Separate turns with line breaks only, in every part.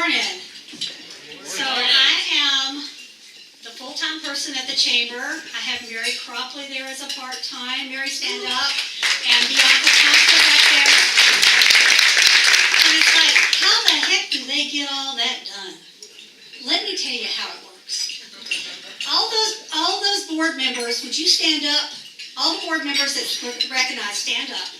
morning. So I am the full-time person at the chamber. I have Mary Cropley there as a part-time. Mary, stand up. And Bianca Thompson back there. And it's like, how the heck do they get all that done? Let me tell you how it works. All those board members, would you stand up? All the board members that recognize, stand up.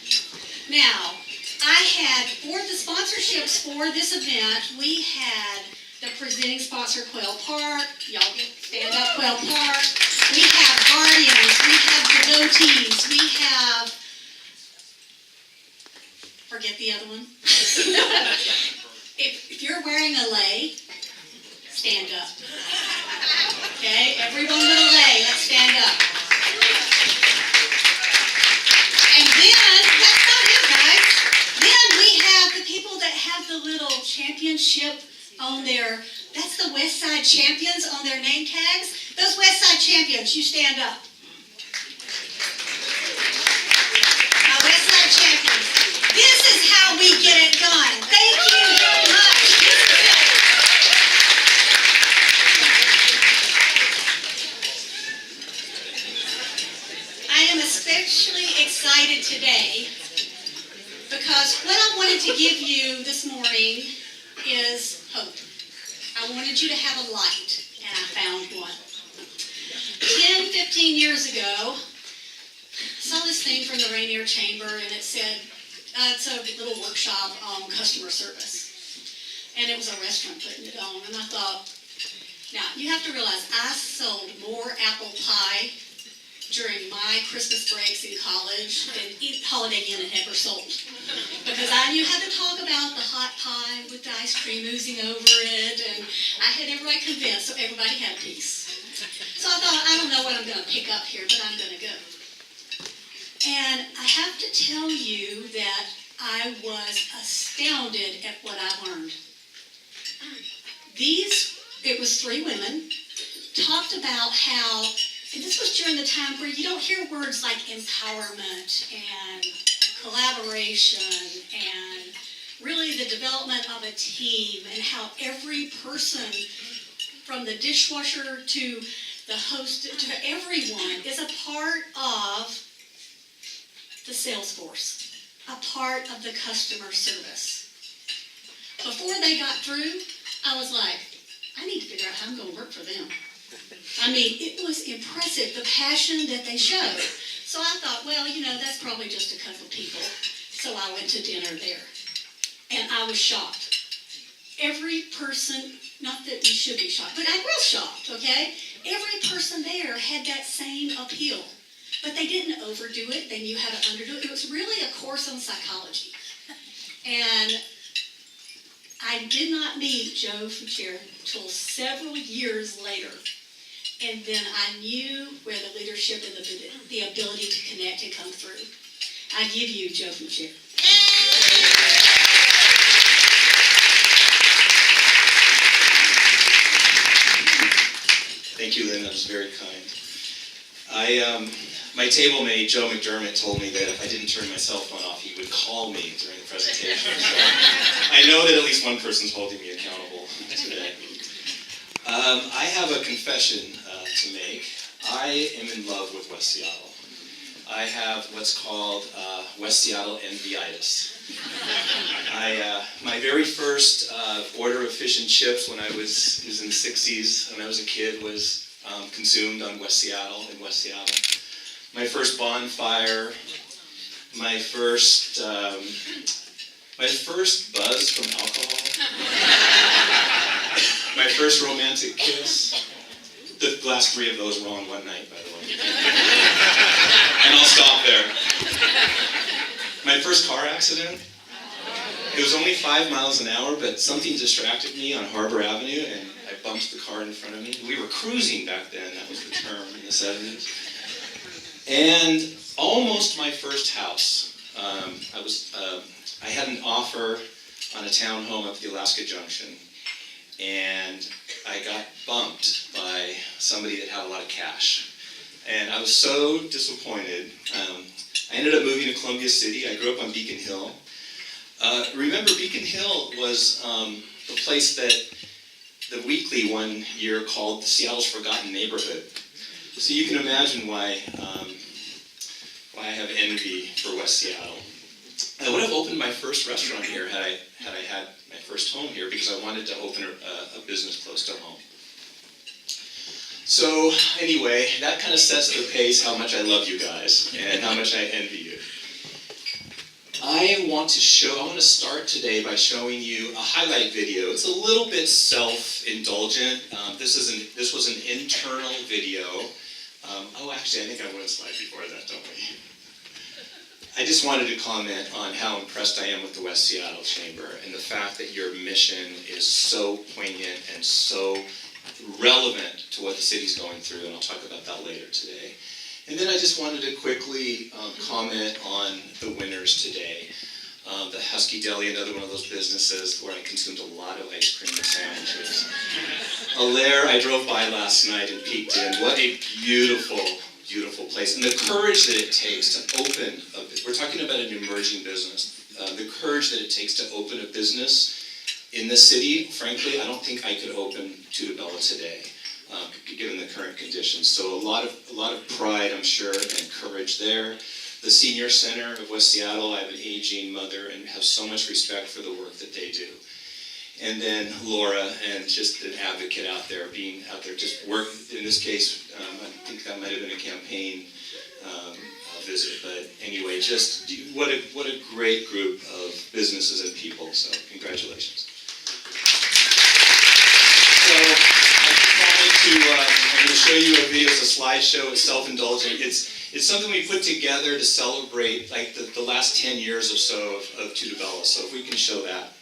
Now, I had, for the sponsorships for this event, we had the presenting sponsor, Quail Park. Y'all stand up, Quail Park. We have guardians. We have devotees. We have, forget the other one. If you're wearing a lei, stand up. Okay, everyone with a lei, let's stand up. And then, that's not it, guys. Then we have the people that have the little championship on their, that's the Westside Champions on their name tags. Those Westside Champions, you stand up. Now, Westside Champions, this is how we get it done. Thank you very much. I am especially excited today because what I wanted to give you this morning is hope. I wanted you to have a light, and I found one. 10, 15 years ago, I saw this thing from the Rainier Chamber, and it said, it's a little workshop on customer service. And it was a restaurant putting it on, and I thought, now, you have to realize I sold more apple pie during my Christmas breaks in college than Holiday Inn had ever sold. Because I knew how to talk about the hot pie with the ice cream oozing over it, and I had everybody convinced, so everybody had a piece. So I thought, I don't know what I'm going to pick up here, but I'm going to go. And I have to tell you that I was astounded at what I learned. It was 3 women, talked about how, and this was during the time where you don't hear words like empowerment and collaboration and really the development of a team and how every person from the dishwasher to the host to everyone is a part of the sales force, a part of the customer service. Before they got through, I was like, I need to figure out how I'm going to work for them. I mean, it was impressive, the passion that they showed. So I thought, well, that's probably just a couple of people. So I went to dinner there. And I was shocked. Every person, not that you should be shocked, but I was shocked, okay? Every person there had that same appeal. But they didn't overdo it. They knew how to underdo it. It was really a course on psychology. And I did not meet Joe Fugere until several years later. And then I knew where the leadership and the ability to connect had come through. I give you Joe Fugere.
Thank you, Lynn. That was very kind. My table mate, Joe McDermott, told me that if I didn't turn my cell phone off, he would call me during the presentation. So I know that at least one person's holding me accountable today. I have a confession to make. I am in love with West Seattle. I have what's called West Seattle envyitis. My very first order of fish and chips when it was in the 60s, when I was a kid, was consumed on West Seattle, in West Seattle. My first bonfire, my first buzz from alcohol, my first romantic kiss. The last 3 of those were on one night, by the way. And I'll stop there. My first car accident, it was only 5 miles an hour, but something distracted me on Harbor Avenue, and I bumped the car in front of me. We were cruising back then, that was the term in the 70s. And almost my first house. I had an offer on a townhome up at the Alaska Junction, and I got bumped by somebody that had a lot of cash. And I was so disappointed. I ended up moving to Columbia City. I grew up on Beacon Hill. remember Beacon Hill was the place that the Weekly one year called Seattle's Forgotten Neighborhood. So you can imagine why I have envy for West Seattle. I would have opened my first restaurant here had I had my first home here, because I wanted to open a business close to home. So anyway, that kind of sets the pace how much I love you guys and how much I envy you. I want to start today by showing you a highlight video. It's a little bit self-indulgent. This was an internal video. Actually, I think I want a slide before that, don't we? I just wanted to comment on how impressed I am with the West Seattle Chamber and the fact that your mission is so poignant and so relevant to what the city's going through, and I'll talk about that later today. And then I just wanted to quickly comment on the winners today. The Husky Deli, another one of those businesses where I consumed a lot of ice cream and sandwiches. Alaire, I drove by last night and peeked in. What a beautiful, beautiful place. And the courage that it takes to open, we're talking about an emerging business, the courage that it takes to open a business in the city. Frankly, I don't think I could open Tutta today, given the current conditions. So a lot of pride, I'm sure, and courage there. The Senior Center of West Seattle, I have an aging mother and have so much respect for the work that they do. And then Laura, and just an advocate out there, being out there, just work, in this case, I think that might have been a campaign visit, but anyway, just what a great group of businesses and people, so congratulations. So I'm going to show you a video. It's a slideshow. It's self-indulgent. It's something we put together to celebrate like the last 10 years or so of Tutta. So if we can show that.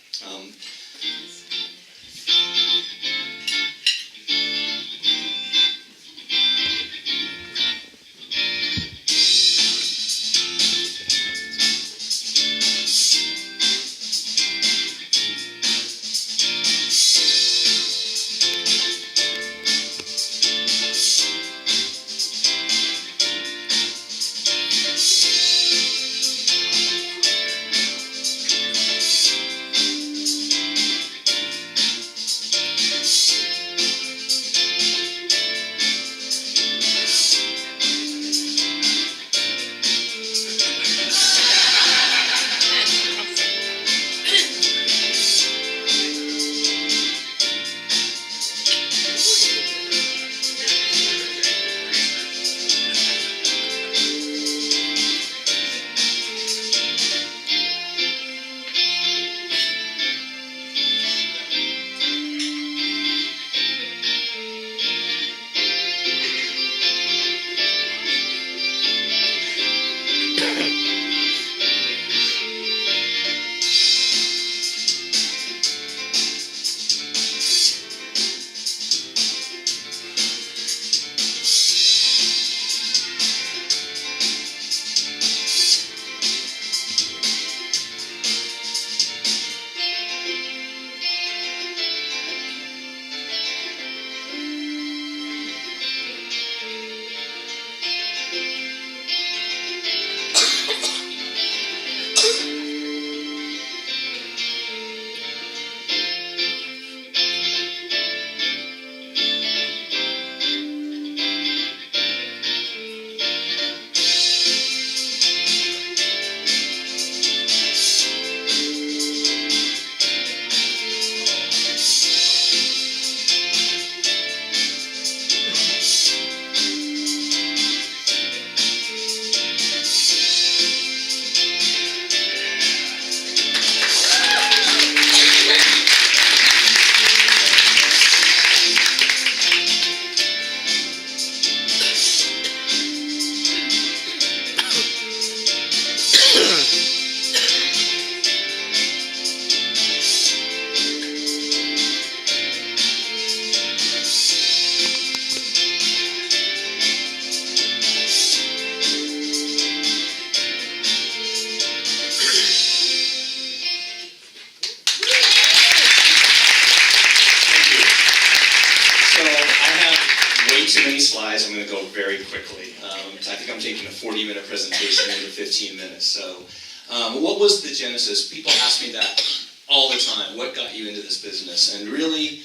Slides. I'm going to go very quickly. I think I'm taking a 40-minute presentation into 15 minutes. So What was the genesis? People ask me that all the time. What got you into this business? And really,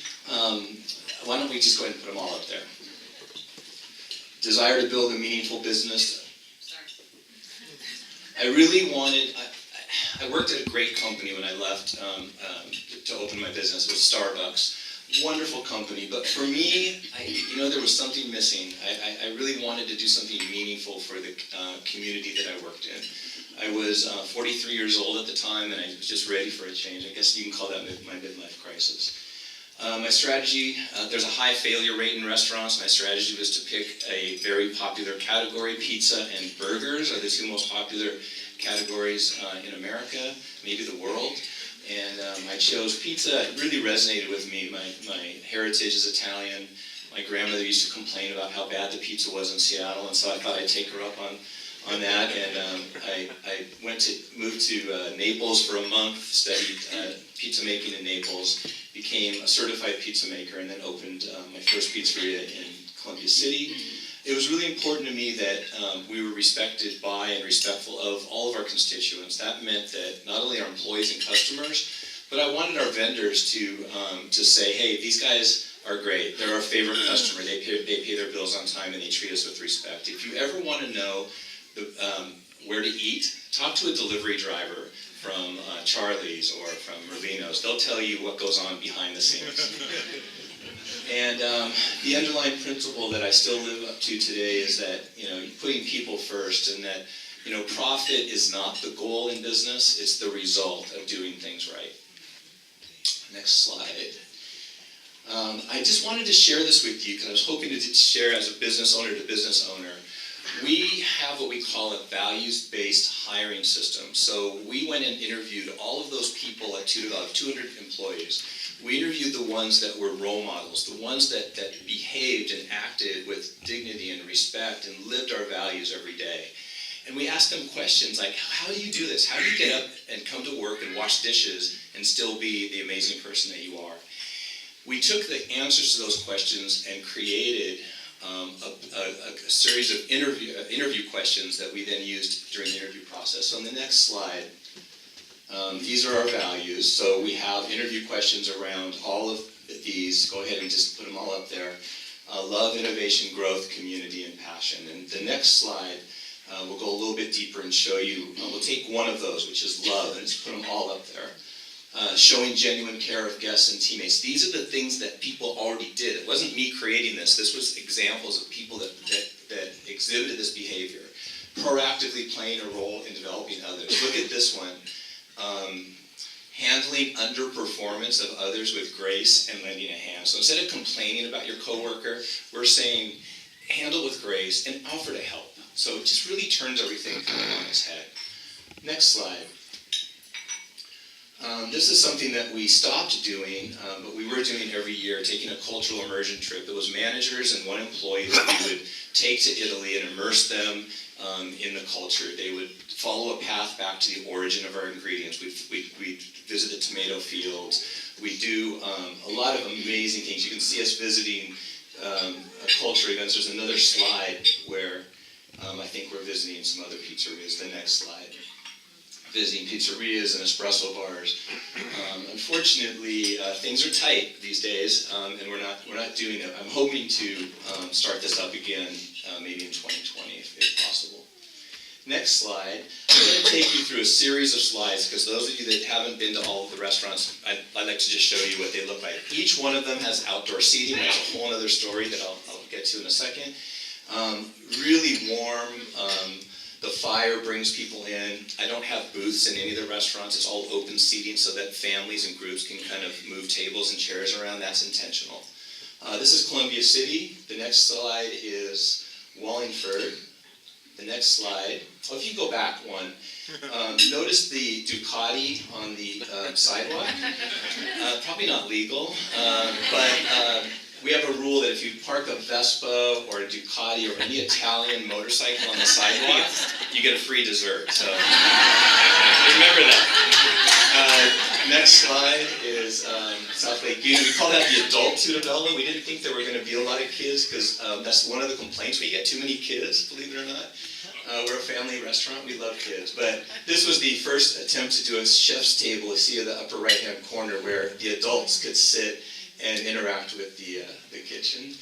why don't we just go ahead and put them all up there? Desire to build a meaningful business. I really wanted, I worked at a great company when I left to open my business. It was Starbucks. Wonderful company, but for me, there was something missing. I really wanted to do something meaningful for the community that I worked in. I was 43 years old at the time, and I was just ready for a change. I guess you can call that my midlife crisis. My strategy, there's a high failure rate in restaurants. My strategy was to pick a very popular category. Pizza and burgers are the two most popular categories in America, maybe the world. And I chose pizza. It really resonated with me. My heritage is Italian. My grandmother used to complain about how bad the pizza was in Seattle, and so I thought I'd take her up on that. And I moved to Naples for a month, studied pizza making in Naples, became a certified pizza maker, and then opened my first pizzeria in Columbia City. It was really important to me that we were respected by and respectful of all of our constituents. That meant that not only our employees and customers, but I wanted our vendors to say, hey, these guys are great. They're our favorite customer. They pay their bills on time, and they treat us with respect. If you ever want to know where to eat, talk to a delivery driver from Charlie's or from Merlino's. They'll tell you what goes on behind the scenes. And the underlying principle that I still live up to today is that, putting people first, and that, profit is not the goal in business, it's the result of doing things right. Next slide. I just wanted to share this with you because I was hoping to share as a business owner to business owner. We have what we call a values-based hiring system. So we went and interviewed all of those people at Tutta, about 200 employees. We interviewed the ones that were role models, the ones that behaved and acted with dignity and respect and lived our values every day. And we asked them questions like, how do you do this? How do you get up and come to work and wash dishes and still be the amazing person that you are? We took the answers to those questions and created a series of interview questions that we then used during the interview process. So on the next slide, these are our values. So we have interview questions around all of these. Go ahead and just put them all up there. Love, innovation, growth, community, and passion. And the next slide, we'll go a little bit deeper and show you. We'll take one of those, which is love, and just put them all up there. Showing genuine care of guests and teammates. These are the things that people already did. It wasn't me creating this. This was examples of people that exhibited this behavior. Proactively playing a role in developing others. Look at this one. Handling underperformance of others with grace and lending a hand. So instead of complaining about your coworker, we're saying handle with grace and offer to help. So it just really turns everything on its head. Next slide. This is something that we stopped doing, but we were doing every year, taking a cultural immersion trip. It was managers and one employee that we would take to Italy and immerse them in the culture. They would follow a path back to the origin of our ingredients. We'd visit the tomato fields. We do a lot of amazing things. You can see us visiting culture events. There's another slide where I think we're visiting some other pizzerias. The next slide. Visiting pizzerias and espresso bars. Unfortunately, things are tight these days, and we're not doing it. I'm hoping to start this up again, maybe in 2020, if possible. Next slide. I'm going to take you through a series of slides because those of you that haven't been to all of the restaurants, I'd like to just show you what they look like. Each one of them has outdoor seating. That's a whole other story that I'll get to in a second. Really warm. The fire brings people in. I don't have booths in any of the restaurants. It's all open seating so that families and groups can kind of move tables and chairs around. That's intentional. This is Columbia City. The next slide is Wallingford. The next slide. Oh, if you go back one. Notice the Ducati on the sidewalk. Probably not legal, but we have a rule that if you park a Vespa or a Ducati or any Italian motorcycle on the sidewalk, you get a free dessert. So remember that. Next slide is South Lake Union. We call that the adult Tutta. We didn't think there were going to be a lot of kids because that's one of the complaints. We get too many kids, believe it or not. We're a family restaurant. We love kids. But this was the first attempt to do a chef's table. You see in the upper right-hand corner where the adults could sit and interact with the kitchen.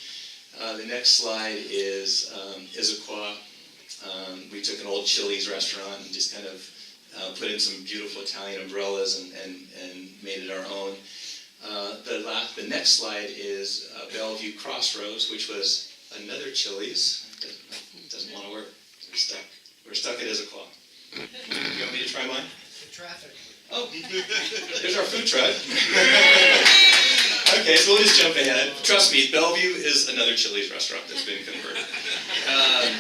The next slide is Issaquah. We took an old Chili's restaurant and just kind of put in some beautiful Italian umbrellas and made it our own. The next slide is Bellevue Crossroads, which was another Chili's. It doesn't want to work. We're stuck at Issaquah. You want me to try mine?
The traffic.
Oh, there's our food truck. Okay, so we'll just jump ahead. Trust me, Bellevue is another Chili's restaurant that's been converted.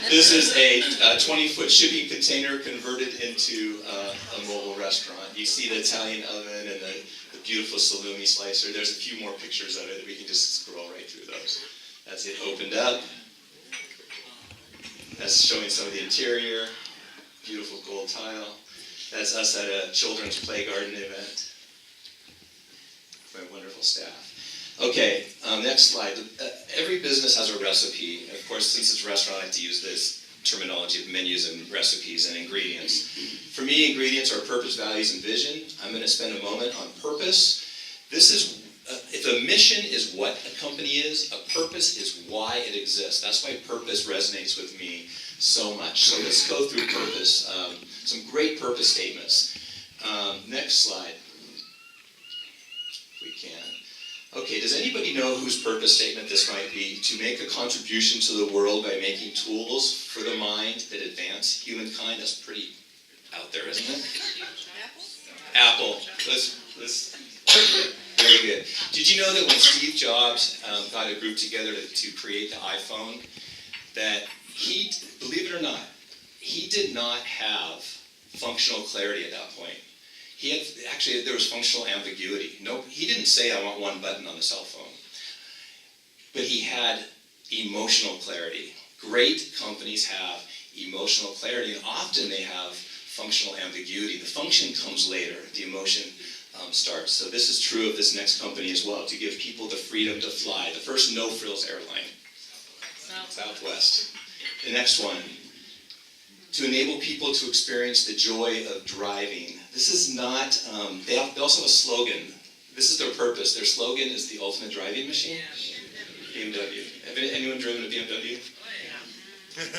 This is a 20-foot shipping container converted into a mobile restaurant. You see the Italian oven and the beautiful salumi slicer. There's a few more pictures of it. We can just scroll right through those. That's it opened up. That's showing some of the interior. Beautiful gold tile. That's us at a children's play garden event. My wonderful staff. Okay, next slide. Every business has a recipe. Of course, since it's a restaurant, I like to use this terminology of menus and recipes and ingredients. For me, ingredients are purpose, values, and vision. I'm going to spend a moment on purpose. This is, if a mission is what a company is, a purpose is why it exists. That's why purpose resonates with me so much. So let's go through purpose. Some great purpose statements. Next slide, if we can. Okay, does anybody know whose purpose statement this might be? To make a contribution to the world by making tools for the mind that advance humankind. That's pretty out there, isn't it? Apple. Very good. Did you know that when Steve Jobs got a group together to create the iPhone, that he, believe it or not, he did not have functional clarity at that point. He had, actually, there was functional ambiguity. No, he didn't say, I want one button on the cell phone. But he had emotional clarity. Great companies have emotional clarity, and often they have functional ambiguity. The function comes later, the emotion starts. So this is true of this next company as well, to give people the freedom to fly. The first no-frills airline, Southwest. The next one, to enable people to experience the joy of driving. This is not, they also have a slogan. This is their purpose. Their slogan is the ultimate driving machine. BMW. Have anyone driven a BMW?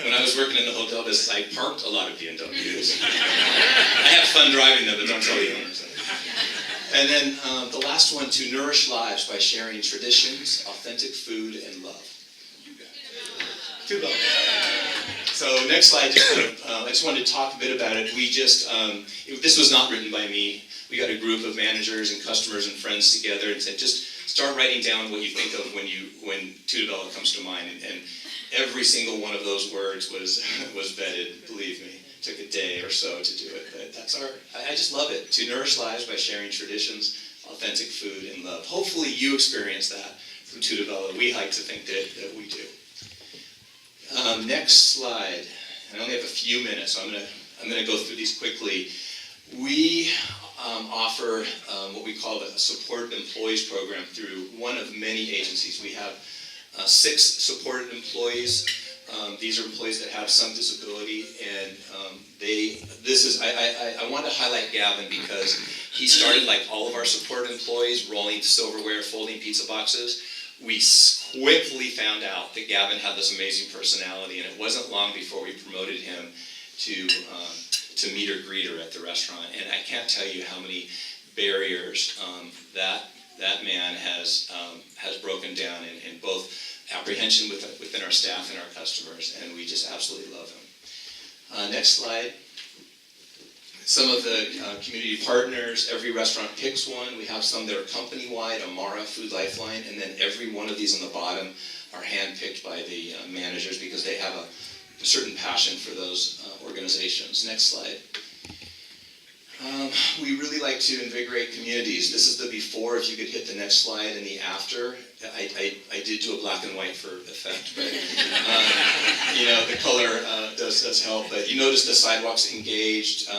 When I was working in the hotel business, I parked a lot of BMWs. I have fun driving them, but don't tell the owners. And then the last one, to nourish lives by sharing traditions, authentic food, and love. Too low. So next slide, I just wanted to talk a bit about it. We just, this was not written by me. We got a group of managers and customers and friends together and said, just start writing down what you think of when Tutta comes to mind. And every single one of those words was vetted, believe me. It took a day or so to do it, but that's I just love it. To nourish lives by sharing traditions, authentic food, and love. Hopefully you experience that from Tutta. We like to think that we do. Next slide. I only have a few minutes, so I'm gonna go through these quickly. We offer what we call the Supported Employees Program through one of many agencies. We have 6 supported employees. These are employees that have some disability, and I want to highlight Gavin because he started, like all of our supported employees, rolling silverware, folding pizza boxes. We quickly found out that Gavin had this amazing personality, and it wasn't long before we promoted him to meter greeter at the restaurant. And I can't tell you how many barriers that man has broken down in both apprehension within our staff and our customers, and we just absolutely love him. Next slide. Some of the community partners, every restaurant picks one. We have some that are company-wide, Amara, Food Lifeline, and then every one of these on the bottom are hand-picked by the managers because they have a certain passion for those organizations. Next slide. We really like to invigorate communities. This is the before. If you could hit the next slide, and the after. I did do a black and white for effect, but the color does help. But you notice the sidewalks engaged.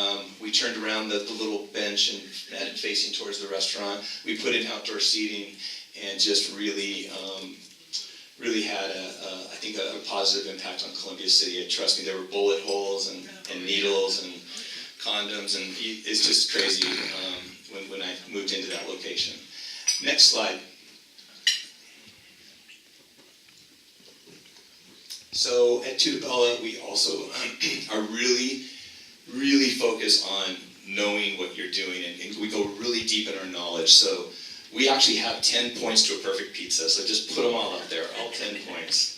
We turned around the little bench and had it facing towards the restaurant. We put in outdoor seating and just really really had I think a positive impact on Columbia City. And trust me, there were bullet holes and needles and condoms, and it's just crazy when I moved into that location. Next slide. So at Tutta, we also are really, really focused on knowing what you're doing, and we go really deep in our knowledge. So we actually have 10 points to a perfect pizza, so just put them all up there, all 10 points.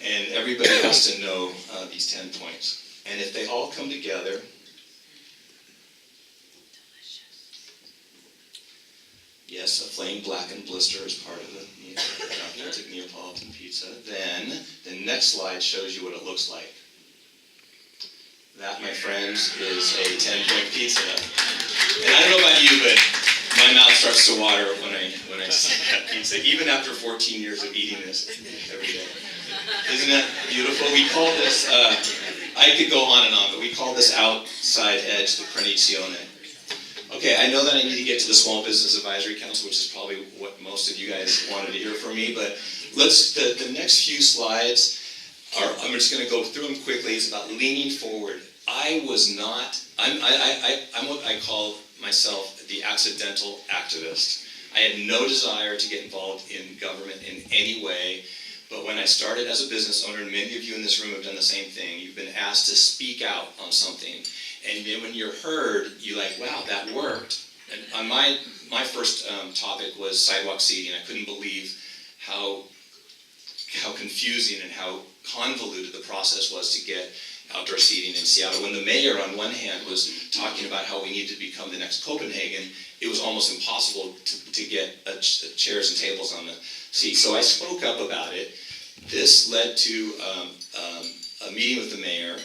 And everybody has to know these 10 points. And if they all come together, yes, a flame blackened blister is part of the authentic Neapolitan pizza. Then the next slide shows you what it looks like. That, my friends, is a 10-point pizza. And I don't know about you, but my mouth starts to water when I see that pizza, even after 14 years of eating this every day. Isn't that beautiful? We call this, I could go on and on, but we call this outside edge the Carnazione. Okay, I know that I need to get to the Small Business Advisory Council, which is probably what most of you guys wanted to hear from me, but the next few slides I'm just going to go through them quickly. It's about leaning forward. I'm what I call myself the accidental activist. I had no desire to get involved in government in any way, but when I started as a business owner, and many of you in this room have done the same thing, you've been asked to speak out on something, and then when you're heard, you're like, wow, that worked. And on my first topic was sidewalk seating. I couldn't believe how confusing and how convoluted the process was to get outdoor seating in Seattle. When the mayor, on one hand, was talking about how we need to become the next Copenhagen, it was almost impossible to get chairs and tables on the seats. So I spoke up about it. This led to a meeting with the mayor.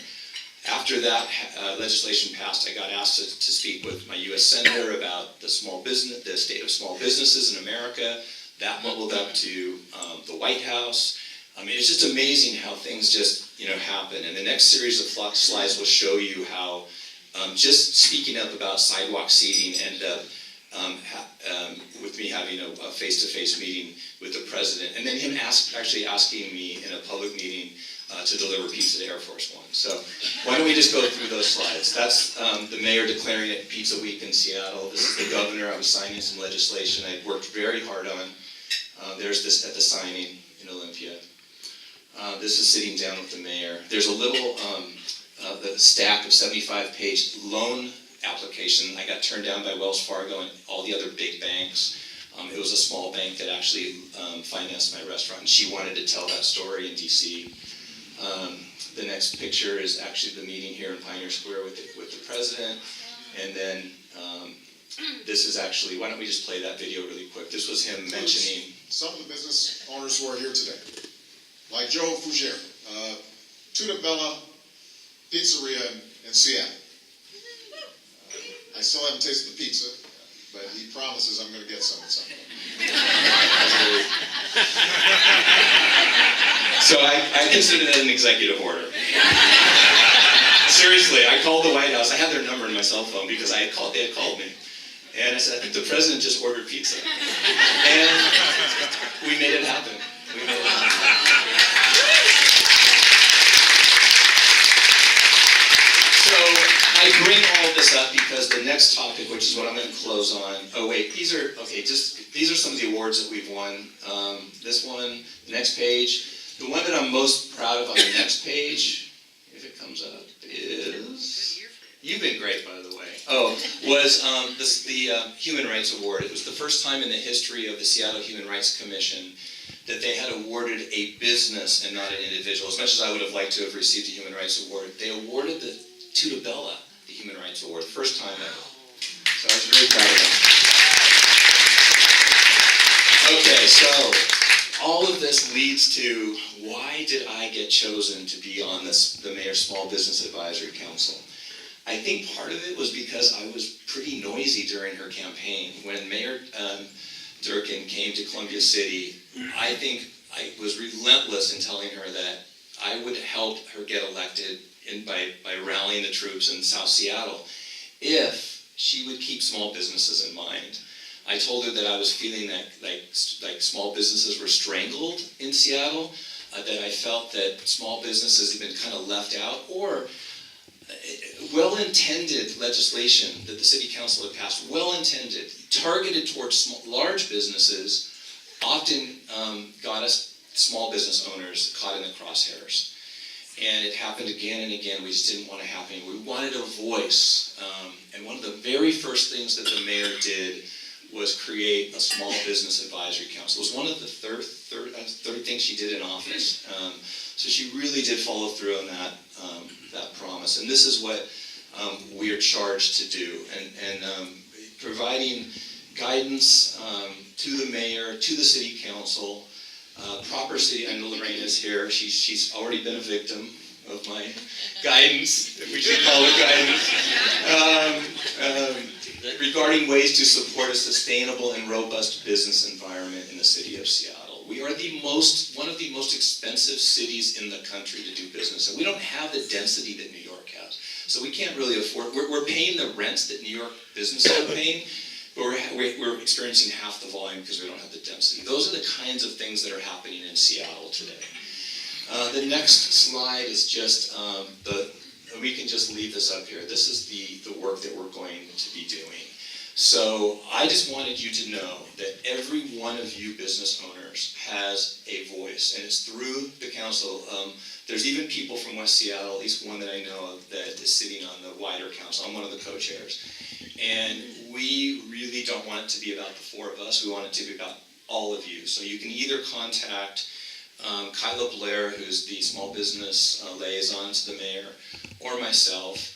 After that legislation passed, I got asked to speak with my U.S. Senator about the state of small businesses in America. That bubbled up to the White House. I mean, it's just amazing how things just, happen. And the next series of slides will show you how just speaking up about sidewalk seating ended up with me having a face-to-face meeting with the president, and then him actually asking me in a public meeting to deliver pizza to Air Force One. So why don't we just go through those slides. That's the mayor declaring it Pizza Week in Seattle. This is the governor. I was signing some legislation I worked very hard on. There's this at the signing in Olympia. This is sitting down with the mayor. There's a little the stack of 75-page loan application. I got turned down by Wells Fargo and all the other big banks. It was a small bank that actually financed my restaurant, and she wanted to tell that story in DC. The next picture is actually the meeting here in Pioneer Square with the president, and then this is actually, why don't we just play that video really quick? This was him mentioning
some of the business owners who are here today, like Joe Fugere, Tutta Bella Pizzeria in Seattle. I still haven't tasted the pizza, but he promises I'm going to get some at some point.
So I consider that an executive order. Seriously, I called the White House. I had their number in my cell phone because they had called me. And I said, I think the president just ordered pizza. And we made it happen. So I bring all of this up because the next topic, which is what I'm going to close on. Oh wait, these are some of the awards that we've won. This one, the next page. The one that I'm most proud of on the next page, if it comes up, is, you've been great, by the way. Was the Human Rights Award. It was the first time in the history of the Seattle Human Rights Commission that they had awarded a business and not an individual. As much as I would have liked to have received a Human Rights Award, they awarded the Tutta Bella the Human Rights Award, first time ever. So I was very proud of them. Okay, so all of this leads to, why did I get chosen to be on the Mayor's Small Business Advisory Council? I think part of it was because I was pretty noisy during her campaign. When Mayor Durkin came to Columbia City, I think I was relentless in telling her that I would help her get elected by rallying the troops in South Seattle if she would keep small businesses in mind. I told her that I was feeling that like small businesses were strangled in Seattle, that I felt that small businesses had been kind of left out, or well-intended legislation that the city council had passed, well-intended, targeted towards large businesses, often got us small business owners caught in the crosshairs. And it happened again and again. We just didn't want it happening. We wanted a voice. And one of the very first things that the mayor did was create a small business advisory council. It was one of the 30 things she did in office. So she really did follow through on that promise. And this is what we are charged to do. And providing guidance to the mayor, to the city council, proper city. I know Lorraine is here. She's already been a victim of my guidance, if we should call it guidance, regarding ways to support a sustainable and robust business environment in the city of Seattle. We are one of the most expensive cities in the country to do business, and we don't have the density that New York has. So we can't really afford. We're paying the rents that New York businesses are paying. But we're experiencing half the volume because we don't have the density. Those are the kinds of things that are happening in Seattle today. The next slide is just we can just leave this up here. This is the work that we're going to be doing. So I just wanted you to know that every one of you business owners has a voice, and it's through the council. There's even people from West Seattle, at least one that I know of, that is sitting on the wider council. I'm one of the co-chairs. And we really don't want it to be about the four of us. We want it to be about all of you. So you can either contact Kyla Blair, who's the small business liaison to the mayor, or myself,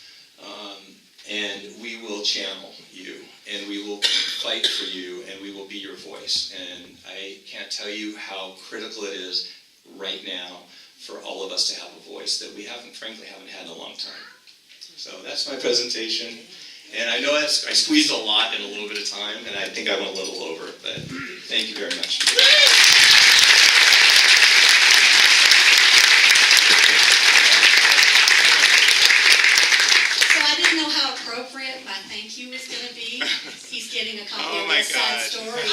and we will channel you, and we will fight for you, and we will be your voice. And I can't tell you how critical it is right now for all of us to have a voice that we frankly haven't had in a long time. So that's my presentation. And I know I squeezed a lot in a little bit of time, and I think I went a little over, but thank you very much.
So I didn't know how appropriate my thank you was going to be. He's getting a copy of Westside Story.